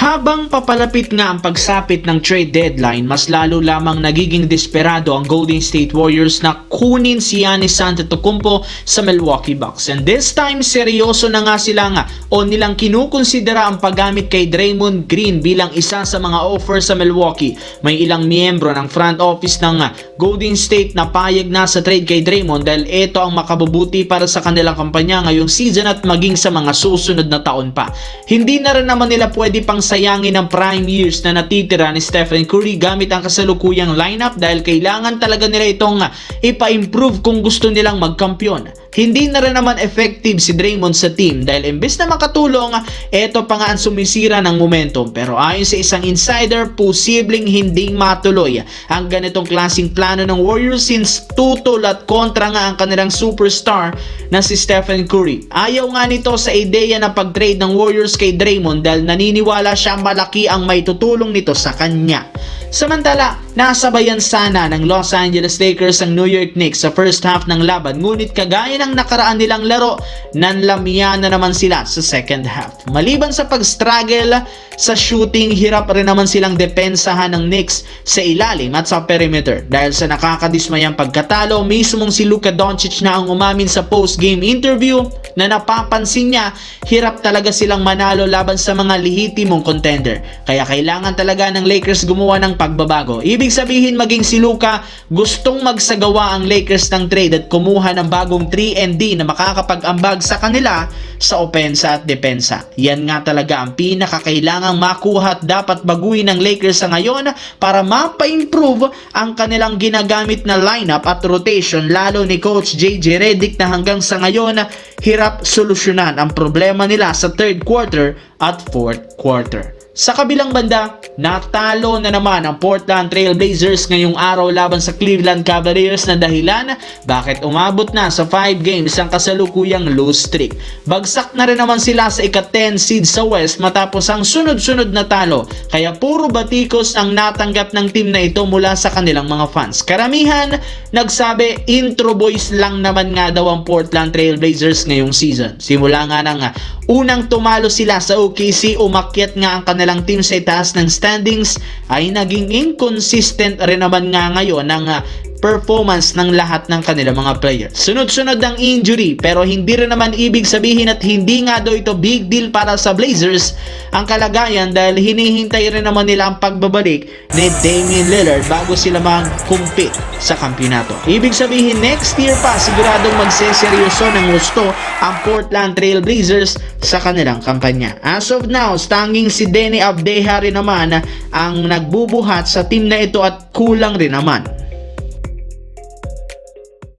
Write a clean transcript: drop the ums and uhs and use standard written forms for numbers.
Habang papalapit nga ang pagsapit ng trade deadline, mas lalo lamang nagiging desperado ang Golden State Warriors na kunin si Giannis Antetokounmpo sa Milwaukee Bucks. And this time, seryoso na nga sila nilang kinukonsidera ang paggamit kay Draymond Green bilang isa sa mga offer sa Milwaukee. May ilang miyembro ng front office ng Golden State na payag na sa trade kay Draymond dahil ito ang makabubuti para sa kanilang kampanya ngayong season at maging sa mga susunod na taon pa. Hindi na rin naman nila pwede pang sayangin ang prime years na natitira ni Stephen Curry gamit ang kasalukuyang lineup dahil kailangan talaga nila itong ipa-improve kung gusto nilang magkampiyon. Hindi na rin naman effective si Draymond sa team dahil imbes na makatulong, ito pa nga ang sumisira ng momentum. Pero ayon sa isang insider, posibleng hindi matuloy ang ganitong klaseng plano ng Warriors since tutol at kontra nga ang kanilang superstar na si Stephen Curry. Ayaw nga nito sa ideya na pag-trade ng Warriors kay Draymond dahil naniniwala siya malaki ang may tutulong nito sa kanya. Samantala, nasabayan sana ng Los Angeles Lakers ang New York Knicks sa first half ng laban, ngunit kagaya ng nakaraan nilang laro, nanlamya na naman sila sa second half. Maliban sa pag-struggle sa shooting, hirap rin naman silang depensahan ng Knicks sa ilalim at sa perimeter. Dahil sa nakakadismayang pagkatalo, mismong si Luka Doncic na ang umamin sa post-game interview na napapansin niya, hirap talaga silang manalo laban sa mga lehitimong contender. Kaya kailangan talaga ng Lakers gumawa ng pagbabago. Ibig sabihin maging si Luka, gustong magsagawa ang Lakers ng trade at kumuha ng bagong 3&D na makakapag-ambag sa kanila sa opensa at depensa. Yan nga talaga ang pinakakailangang makuha at dapat baguhin ng Lakers sa ngayon para mapa-improve ang kanilang ginagamit na lineup at rotation, lalo ni Coach JJ Redick na hanggang sa ngayon hirap solusyonan ang problema nila sa third quarter at fourth quarter. Sa kabilang banda, natalo na naman ang Portland Trail Blazers ngayong araw laban sa Cleveland Cavaliers na dahilan bakit umabot na sa 5 games ang kasalukuyang lose streak. Bagsak na rin naman sila sa ika-10 seed sa West matapos ang sunod-sunod na talo, kaya puro batikos ang natanggap ng team na ito mula sa kanilang mga fans. Karamihan nagsabi intro boys lang naman nga daw ang Portland Trail Blazers ngayong season. Simula nga ng unang tumalo sila sa OKC, umakyat nga ang kanilang team sa itaas ng standings, ay naging inconsistent rin naman nga ngayon ng performance ng lahat ng kanilang mga players. Sunod-sunod ang injury, pero hindi rin naman ibig sabihin at hindi nga daw ito big deal para sa Blazers ang kalagayan dahil hinihintay rin naman nila ang pagbabalik ni Damian Lillard bago sila mag-compete sa kampyonato. Ibig sabihin next year pa siguradong magseseryoso ng gusto ang Portland Trail Blazers sa kanilang kampanya. As of now, tanging si Deni Avdija rin naman ang nagbubuhat sa team na ito at kulang rin naman